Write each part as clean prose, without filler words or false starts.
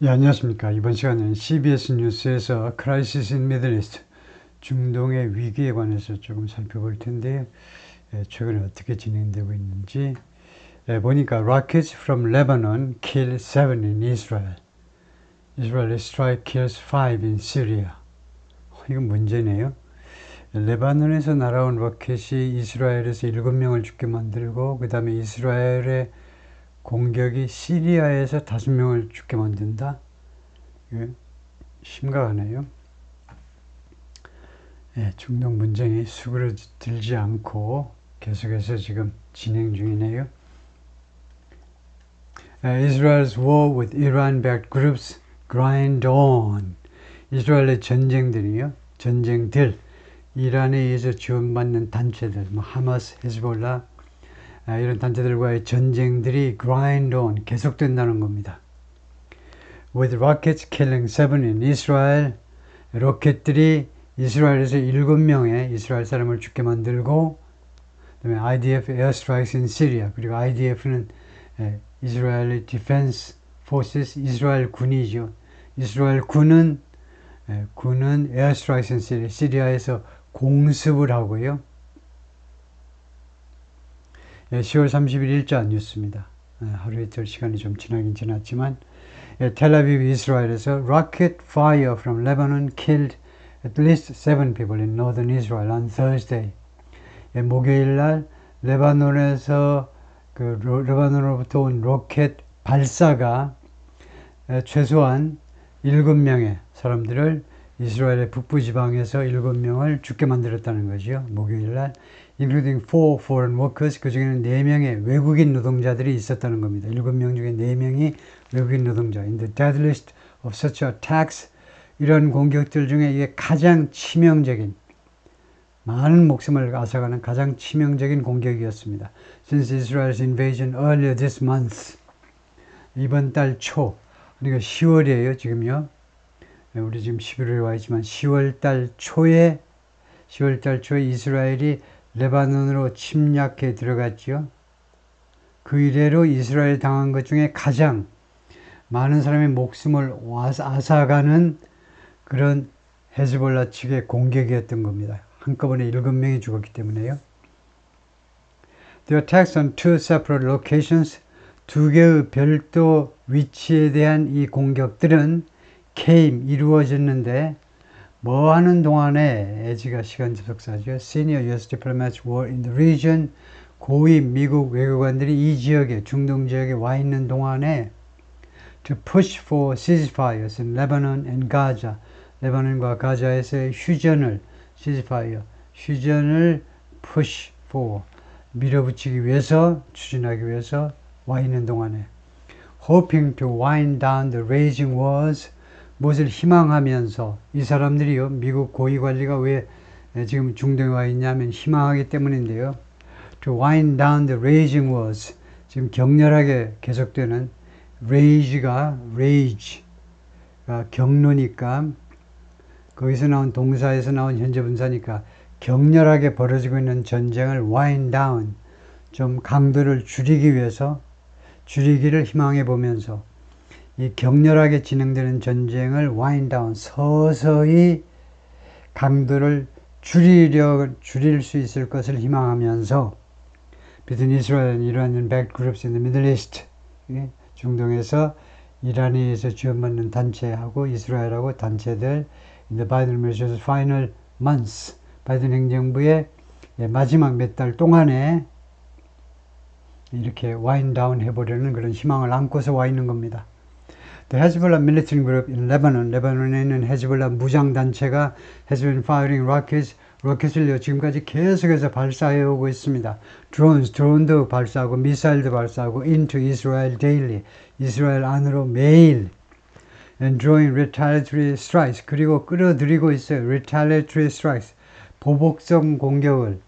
예, 안녕하십니까. 이번 시간에는 CBS 뉴스에서 Crisis in Middle East, 중동의 위기에 관해서 조금 살펴볼 텐데요. 최근에 어떻게 진행되고 있는지 보니까 Rockets from Lebanon kill 7 in Israel. Israeli strike kills 5 in Syria. 이건 문제네요. 레바논에서 날아온 로켓이 이스라엘에서 7명을 죽게 만들고 그 다음에 이스라엘의 공격이 시리아에서 5명을 죽게 만든다. 심각하네요. 중동 분쟁이 수그러들지 않고 계속해서 지금 진행 중이네요. Israel's war with Iran-backed groups grind on. 이스라엘의 전쟁들, 이란에 의해서 지원받는 단체들, 하마스, 헤즈볼라 이런 단체들과의 전쟁들이 grind on, 계속된다는 겁니다. With rockets killing 7 in Israel, 로켓들이 이스라엘에서 7명의 이스라엘 사람을 죽게 만들고, 그다음에 IDF airstrikes in Syria, 그리고 IDF는 Israeli Defense Forces, 이스라엘 군이죠. 이스라엘 군은 airstrikes in Syria, 시리아에서 공습을 하고요. 10월 30일 일자 뉴스입니다. 하루 이틀 시간이 좀 지나긴 지났지만 텔아비브 이스라엘에서 rocket fire from Lebanon killed at least 7 people in northern Israel on Thursday. 목요일 날 레바논에서 레바논으로부터 온 로켓 발사가 최소한 7명의 사람들을 이스라엘의 북부 지방에서 7명을 죽게 만들었다는 거죠. 목요일 날 including 4 foreign workers, 그 중에는 4명의 외국인 노동자들이 있었다는 겁니다. 7명 중에 4명이 외국인 노동자. In the deadliest of such attacks, 이런 공격들 중에 이게 가장 치명적인, 많은 목숨을 앗아가는 가장 치명적인 공격이었습니다. Since Israel's invasion earlier this month, 이번 달 초, 그러니까 10월이에요, 지금요. 우리 지금 11월에 와 있지만 10월 달 초에 이스라엘이 레바논으로 침략해 들어갔죠. 그 이래로 이스라엘 당한 것 중에 가장 많은 사람의 목숨을 앗아가는 그런 헤즈볼라 측의 공격이었던 겁니다. 한꺼번에 7명이 죽었기 때문에요. The attacks on 2 separate locations, 2개의 별도 위치에 대한 이 공격들은 이루어졌는데 뭐 하는 동안에 에지가 시간 접속사죠. Senior US diplomats were in the region. 고위 미국 외교관들이 이 지역에, 중동 지역에 와 있는 동안에 to push for ceasefires in Lebanon and Gaza. 레바논과 가자에서의 휴전을 push for, 밀어붙이기 위해서, 추진하기 위해서 와 있는 동안에 hoping to wind down the raging wars, 무엇을 희망하면서, 이 사람들이요, 미국 고위관리가 왜 지금 중동에 와 있냐면 희망하기 때문인데요. To wind down the raging wars, 지금 격렬하게 계속되는 rage가 경로니까, 거기서 나온 동사에서 나온 현재 분사니까 격렬하게 벌어지고 있는 전쟁을 wind down, 좀 강도를 줄이기를 희망해 보면서 이 격렬하게 진행되는 전쟁을 wind down, 서서히 강도를 줄일 수 있을 것을 희망하면서 between Israel and Iran-backed groups in the Middle East, 중동에서 이란에 의해서 지원받는 단체하고 이스라엘하고 단체들 in the Biden administration's final months, 바이든 행정부의 마지막 몇 달 동안에 이렇게 wind down 해보려는 그런 희망을 안고서 와 있는 겁니다. The Hezbollah militant group in Lebanon, 레바논에 있는 헤즈볼라 무장단체가 has been firing rockets, 로켓을 지금까지 계속해서 발사해 오고 있습니다. 드론도 발사하고 미사일도 발사하고 into Israel daily, 이스라엘 안으로 매일 and drawing retaliatory strikes, 그리고 끌어들이고 있어요. retaliatory strikes, 보복성 공격을,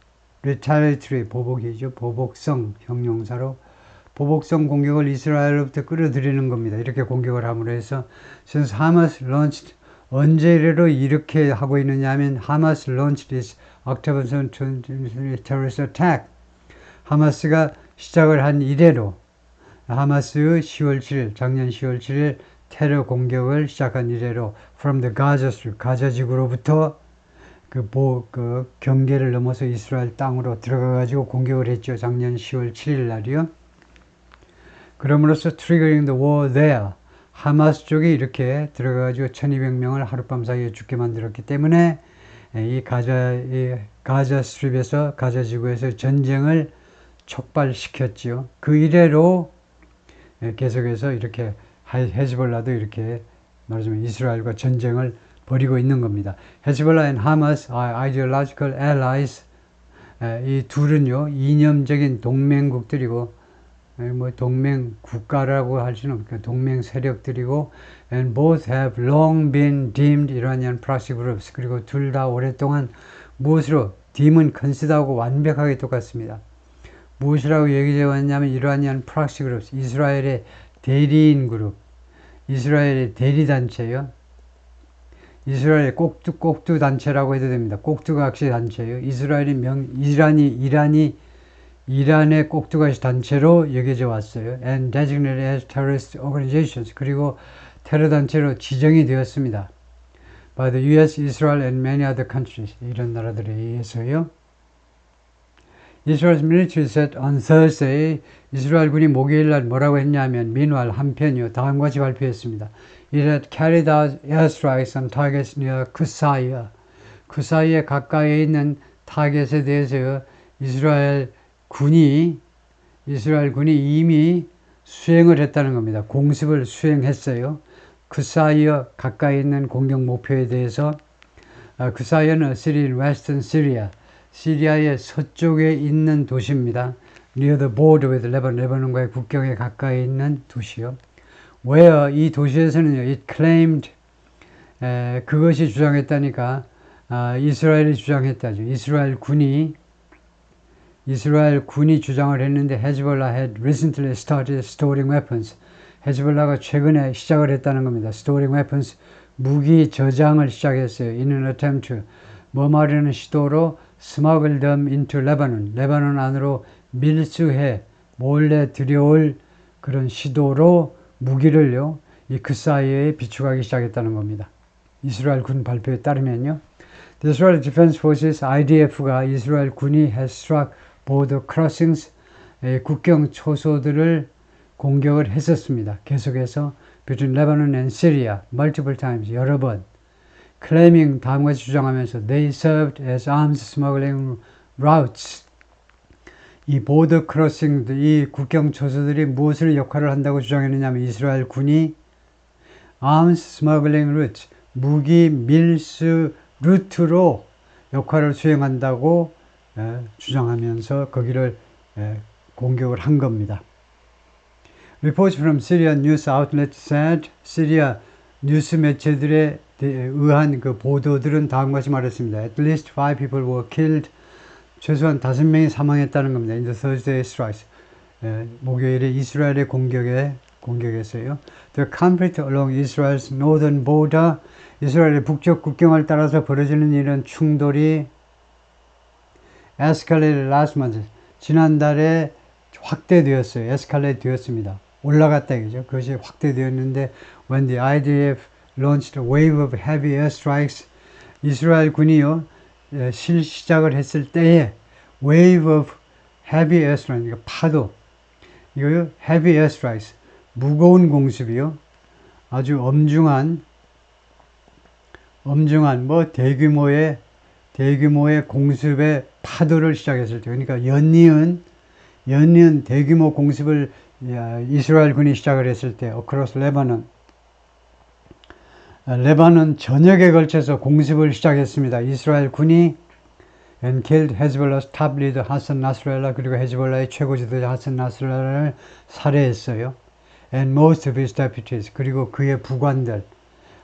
retaliatory, 보복이죠. 보복성 형용사로 보복성 공격을 이스라엘로부터 끌어들이는 겁니다. 이렇게 공격을 함으로 해서 since Hamas launched, 언제로 이렇게 하고 있느냐 하면 Hamas launched this October 2023 terrorist attack, 하마스가 시작을 한 이래로 하마스의 작년 10월 7일 테러 공격을 시작한 이래로 from the Gaza Strip, 가자 지구로부터 그 경계를 넘어서 이스라엘 땅으로 들어가가지고 공격을 했죠. 작년 10월 7일 날이요. 그럼으로써 triggering the war there. 하마스 쪽이 이렇게 들어가가지고 1200명을 하룻밤 사이에 죽게 만들었기 때문에 이 가자 스트립에서, 가자 지구에서 전쟁을 촉발시켰지요. 그 이래로 계속해서 이렇게 헤즈볼라도 이렇게 말하자면 이스라엘과 전쟁을 벌이고 있는 겁니다. 헤즈볼라 and Hamas are ideological allies. 이 둘은요, 이념적인 동맹국들이고, 뭐 동맹 국가라고 할 수는 없고 동맹 세력들이고, and both have long been deemed Iranian proxy groups. 그리고 둘 다 오랫동안 무엇으로 deem은 컨시더하고 완벽하게 똑같습니다. 무엇이라고 얘기해 왔냐면 Iranian proxy groups, 이스라엘의 대리인 그룹, 이스라엘의 대리단체요. 이스라엘의 꼭두 단체라고 해도 됩니다. 꼭두각시 단체예요. 이란의 꼭두각시 단체로 여겨져 왔어요. And designated as terrorist organizations. 그리고 테러 단체로 지정이 되었습니다. By the US, Israel and many other countries. 이런 나라들에 의해서요. Israel's military said on Thursday, 이스라엘 군이 목요일 날 뭐라고 했냐면, meanwhile 한편이요, 다음과 같이 발표했습니다. It had carried out airstrikes on targets near Kusaya. 쿠사이에 가까이에 있는 타겟에 대해서 이스라엘 군이 이미 수행을 했다는 겁니다. 공습을 수행했어요. 쿠사이어 가까이 있는 공격 목표에 대해서 쿠사이어는 a city in western Syria. 시리아의 서쪽에 있는 도시입니다. Near the border with Lebanon, 레바논과의 국경에 가까이 있는 도시요. Where 이 도시에서는요, it claimed 그것이 주장했다니까 이스라엘이 주장했다죠. 이스라엘 군이 주장을 했는데 Hezbollah had recently started storing weapons. 헤즈볼라가 최근에 시작을 했다는 겁니다. storing weapons, 무기 저장을 시작했어요. in an attempt to 머마르는 시도로 smuggle them into Lebanon, 레바논 안으로 밀수해 몰래 들여올 그런 시도로 무기를요, 이 사이에 비축하기 시작했다는 겁니다. 이스라엘 군 발표에 따르면요, The Israel Defense Forces (IDF가) 이스라엘 군이 has struck border crossings, 국경 초소들을 공격을 했었습니다. 계속해서 between Lebanon and Syria multiple times, 여러 번 claiming, 다음과 같이 주장하면서 they served as arms smuggling routes. 이 보더 크로싱, 이 국경 초소들이 무엇을 역할을 한다고 주장했느냐면 이스라엘 군이 arms smuggling routes, 무기 밀수 루트로 역할을 수행한다고 주장하면서 거기를 공격을 한 겁니다. Reports from Syrian news outlets said, 시리아 뉴스 매체들에 의한 그 보도들은 다음과 같이 말했습니다. At least 5 people were killed. 최소한 5명이 사망했다는 겁니다. In the Thursday strikes. 목요일에 이스라엘의 공격에서요. The conflict along Israel's northern border. 이스라엘의 북쪽 국경을 따라서 벌어지는 이런 충돌이 escalated last month. 지난달에 확대되었어요. escalate 되었습니다. 올라갔다 이거죠. 그것이 확대되었는데 when the IDF launched a wave of heavy airstrikes, 이스라엘 군이요 시작을 했을 때에 wave of heavy airstrikes, 그러니까 파도, 이거요 heavy airstrikes, 무거운 공습이요, 아주 엄중한 뭐 대규모의 공습의 파도를 시작했을 때, 그러니까 연이은 대규모 공습을 이스라엘 군이 시작을 했을 때 across 레바논 전역에 걸쳐서 공습을 시작했습니다. 이스라엘 군이 and killed Hezbollah's top leader 하산 나스랄라, 그리고 헤즈볼라의 최고 지도자 하산 나스랄라를 살해했어요. and most of his deputies, 그리고 그의 부관들,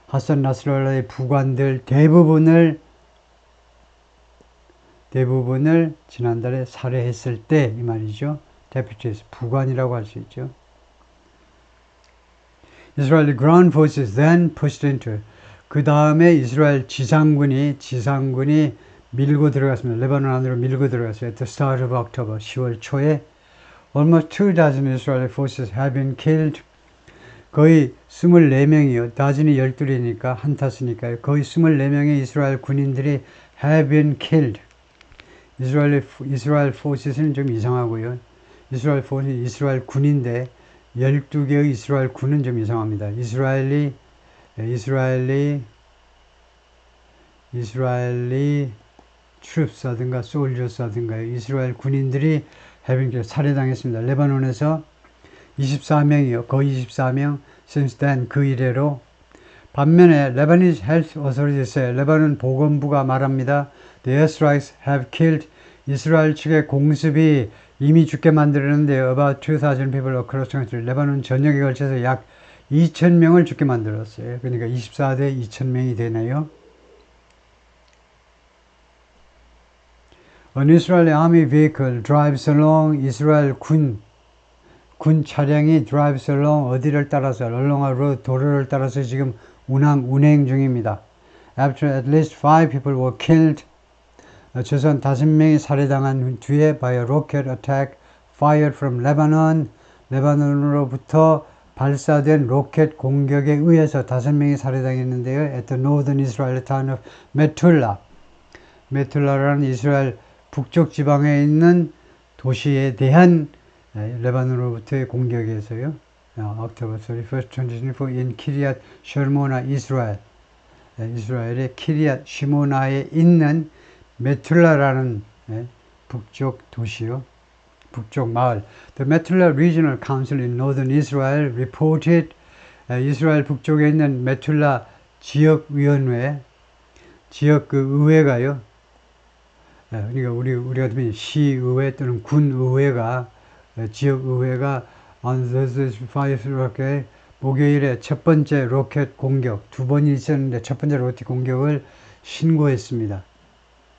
하산 나스랄라의 부관들 대부분을 지난달에 살해했을 때 이 말이죠. deputies, 부관이라고 할 수 있죠. Israeli ground forces then pushed into. 그 다음에 이스라엘 지상군이 밀고 들어갔습니다. 레바논 안으로 밀고 들어갔어요. At the start of October, 10월 초에 almost 2 dozen Israeli forces have been killed. 거의 24명이요. 다진이 12이니까 한타스니까요. 거의 24명의 이스라엘 군인들이 have been killed. 이스라엘 포스는 좀 이상하고요. 이스라엘 포스 이스라엘 군인데 12개의 이스라엘 군은 좀 이상합니다. 이스라엘리 트룹스라든가 솔저스라든가 이스라엘 군인들이 해빙 살해당했습니다. 레바논에서 24명이요. 거의 24명 since then 그 이래로. 반면에 Lebanese Health Authorities 레바논 보건부가 말합니다. The airstrikes have killed 이스라엘 측의 공습이 이미 죽게 만들었는데요. About 2,000 people across the country. 레바논 전역에 걸쳐서 약 2,000명을 죽게 만들었어요. 그러니까 24대 2,000명이 되네요. An Israeli army vehicle drives along 이스라엘 군 차량이 drives along 어디를 따라서 along a road 도로를 따라서 지금 운행 중입니다. After at least 5 people were killed 최소한 5명이 살해당한 뒤에 by a rocket attack fired from Lebanon 레바논으로부터 발사된 로켓 공격에 의해서 5명이 살해당했는데요. At the northern Israeli town of Metula 메툴라라는 이스라엘 북쪽 지방에 있는 도시에 대한 레바논으로부터의 공격에서요. October 31st, 2024 in 키리앗 셔모나 이스라엘 이스라엘의 키리앗 시모나에 있는 메툴라라는 북쪽 도시요. 북쪽 마을. The Metula Regional Council in Northern Israel reported 이스라엘 북쪽에 있는 메툴라 지역위원회 지역 그 의회가요. 그러니까 우리 같으면 시의회 또는 군의회가 지역의회가 on Thursday 5 목요일에 첫 번째 로켓 공격 2번이 있었는데 첫 번째 로켓 공격을 신고했습니다.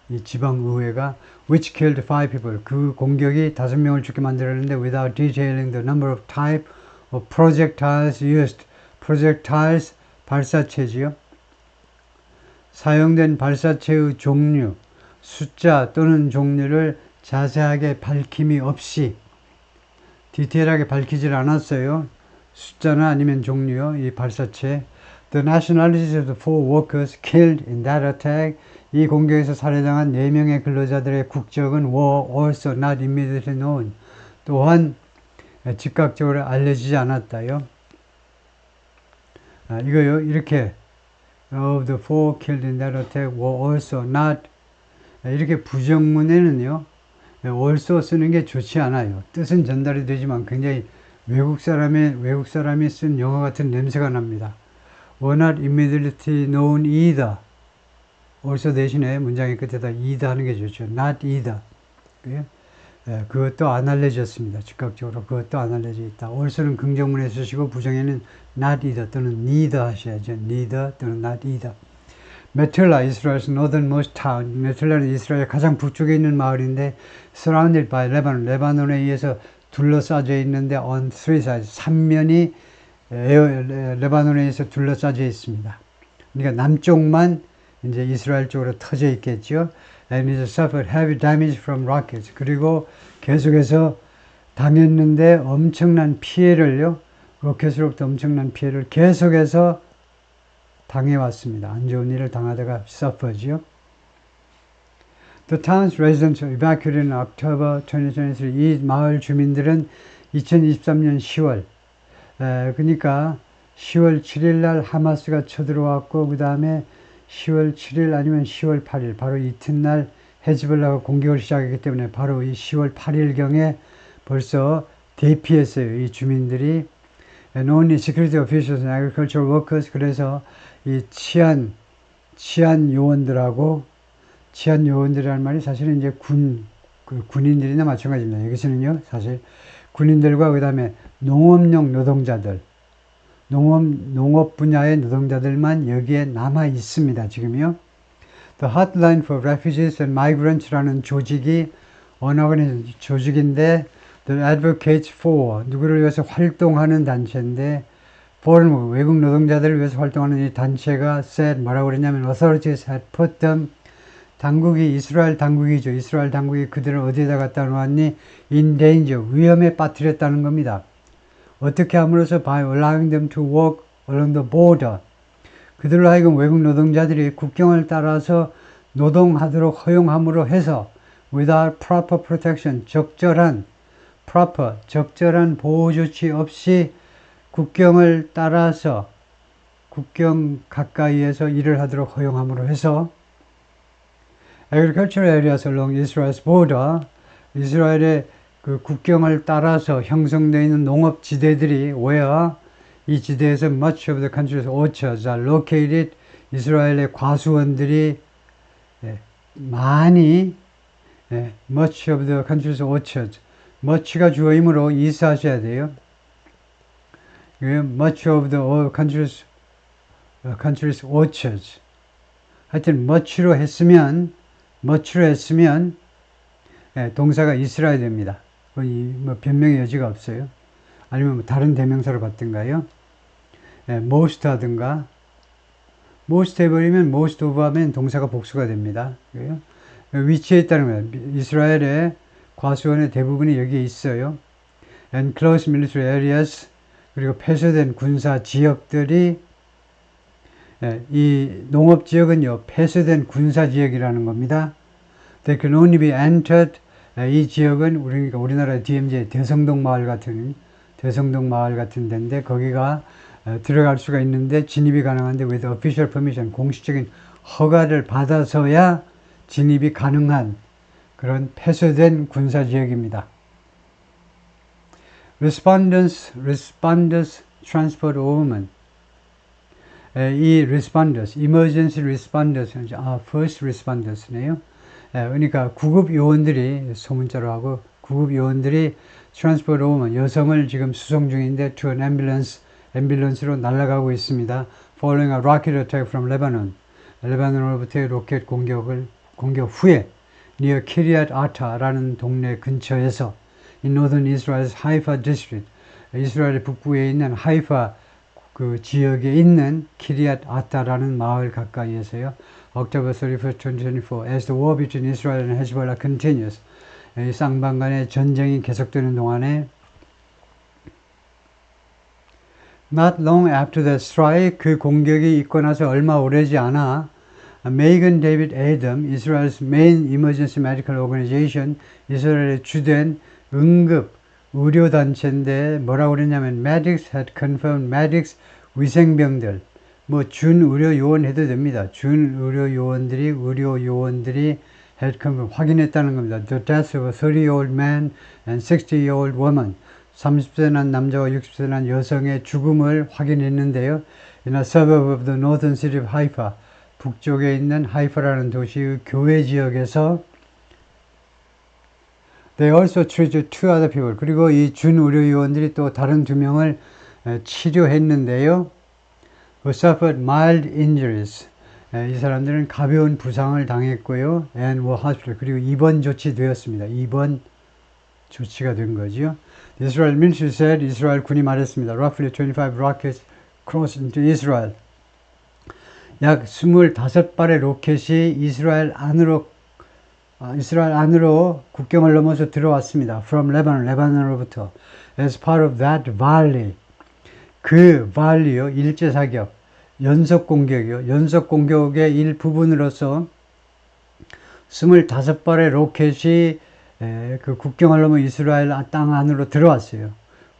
이 지방의회가 which killed 5 people 그 공격이 5명을 죽게 만들었는데 without detailing the number of type of projectiles used projectiles 발사체지요. 사용된 발사체의 종류 숫자 또는 종류를 자세하게 밝힘이 없이 디테일하게 밝히질 않았어요. 숫자나 아니면 종류요. 이 발사체. The nationalities of the 4 workers killed in that attack. 이 공격에서 살해당한 4명의 근로자들의 국적은 were also not immediately known. 또한 즉각적으로 알려지지 않았다요. 이거요. 이렇게 of the 4 killed in that attack were also not 이렇게 부정문에는요. also 쓰는 게 좋지 않아요. 뜻은 전달이 되지만 굉장히 외국 사람이 쓴 영어 같은 냄새가 납니다. were not immediately known either. also 대신에 문장의 끝에다 either 하는 게 좋죠. not either. 그것도 안 알려졌습니다. 즉각적으로 그것도 안 알려져 있다. also는 긍정문에 쓰시고 부정에는 not either 또는 neither 하셔야죠. neither 또는 not either. 메툴라, 이스라엘's northernmost town. 메툴라는 이스라엘 가장 북쪽에 있는 마을인데 surrounded by Lebanon. 레바논에 의해서 둘러싸져 있는데 on three sides. 3면이 레바논에 의해서 둘러싸져 있습니다. 그러니까 남쪽만 이제 이스라엘 쪽으로 터져 있겠죠. And it suffered heavy damage from rockets. 그리고 계속해서 당했는데 엄청난 피해를요. 로켓으로부터 엄청난 피해를 계속해서 당해왔습니다. 안 좋은 일을 당하다가 suffer죠. The town's residents evacuated in October 2023. 이 마을 주민들은 2023년 10월 그러니까 10월 7일 날 하마스가 쳐들어왔고 그 다음에 10월 7일 아니면 10월 8일 바로 이튿날 헤즈볼라가 공격을 시작했기 때문에 바로 이 10월 8일경에 벌써 대피했어요. 이 주민들이 and only security officials and agricultural workers 그래서 이 치안 요원들이라는 말이 사실은 이제 군인들이나 마찬가지입니다. 여기서는요, 사실 군인들과 그 다음에 농업용 노동자들, 농업 분야의 노동자들만 여기에 남아 있습니다. 지금요. The Hotline for Refugees and Migrants라는 조직이 조직인데 The Advocates for 누구를 위해서 활동하는 단체인데 foreign 외국 노동자들을 위해서 활동하는 이 단체가 said 뭐라고 그랬냐면 authorities had put them 당국이 이스라엘 당국이죠. 이스라엘 당국이 그들을 어디에다 갖다 놓았니? in danger 위험에 빠뜨렸다는 겁니다. 어떻게 함으로써 by allowing them to walk along the border. 그들로 하여금 외국 노동자들이 국경을 따라서 노동하도록 허용함으로 해서 without proper protection, 적절한 보호 조치 없이 국경을 따라서 국경 가까이에서 일을 하도록 허용함으로 해서 agricultural areas along Israel's border, 이스라엘의 그 국경을 따라서 형성되어 있는 농업 지대들이 where 이 지대에서 much of the country's orchards are located, 이스라엘의 과수원들이 많이 much of the country's orchards, much가 주어이므로 이사하셔야 돼요. much of the country's orchards. 하여튼 much로 했으면 동사가 있으라 됩니다. 뭐 변명의 여지가 없어요. 아니면 뭐 다른 대명사로 받든가요. most 하든가. most 해버리면 most of 하면 동사가 복수가 됩니다. 위치에 있다는 거예요. 이스라엘의 과수원의 대부분이 여기에 있어요. and close military areas, 그리고 폐쇄된 군사 지역들이, 이 농업지역은요 폐쇄된 군사지역이라는 겁니다. They can only be entered, 이 지역은 우리나라 DMZ 대성동 마을 같은 데인데 거기가 들어갈 수가 있는데 진입이 가능한데 with official permission, 공식적인 허가를 받아서야 진입이 가능한 그런 폐쇄된 군사지역입니다. Responders transport women. 이 responders, emergency responders, first responders네요. 그러니까 구급 요원들이 소문자로 하고 구급 요원들이 transport women, 여성을 지금 수송 중인데 to an ambulance로 날아가고 있습니다. Following a rocket attack from Lebanon. 레바논으로부터의 로켓 공격 후에 near Kiryat Arta라는 동네 근처에서 in northern Israel's Haifa district, 이스라엘 북부에 있는 하이파 그 지역에 있는 키리앗 아타라는 마을 가까이에서요. October 31st, 2024, as the war between Israel and Hezbollah continues, 이 쌍방 간의 전쟁이 계속되는 동안에 Not long after the strike, 그 공격이 있고 나서 얼마 오래지 않아 Magen David Adom, Israel's main emergency medical organization, 이스라엘의 주된 응급 의료단체인데 뭐라고 그랬냐면 medics had confirmed, medics 위생병들, 뭐 준의료요원 해도 됩니다. 준의료요원들이 had confirmed, 확인했다는 겁니다. The deaths of a 30-year-old man and 60-year-old woman, 30세 난 남자와 60세 난 여성의 죽음을 확인했는데요. In a suburb of the northern city of Haifa, 북쪽에 있는 하이파라는 도시의 교외 지역에서 They also treated 2 other people. 그리고 이 준의료요원들이 또 다른 2명을 치료했는데요. Who suffered mild injuries. 이 사람들은 가벼운 부상을 당했고요. And were hospital. 그리고 입원 조치되었습니다. 입원 조치가 된 거죠. The Israel military said, 이스라엘 군이 말했습니다. Roughly 25 rockets crossed into Israel. 약 25발의 로켓이 이스라엘 안으로 국경을 넘어서 들어왔습니다. From Lebanon, 레바논으로부터. As part of that volley, 그 volley요, 일제 사격, 연속 공격이요. 연속 공격의 일부분으로서 25발의 로켓이 그 국경을 넘어 이스라엘 땅 안으로 들어왔어요.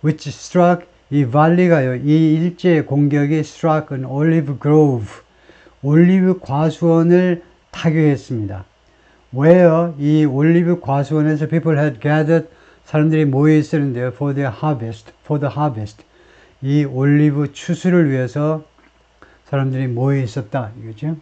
Which struck, 이 volley가요, 이 일제 공격이 struck an olive grove, 올리브 과수원을 타격했습니다. Where 이 올리브 과수원에서 people had gathered, 사람들이 모여 있었는데요. For the harvest. 이 올리브 추수를 위해서 사람들이 모여 있었다. 이거죠.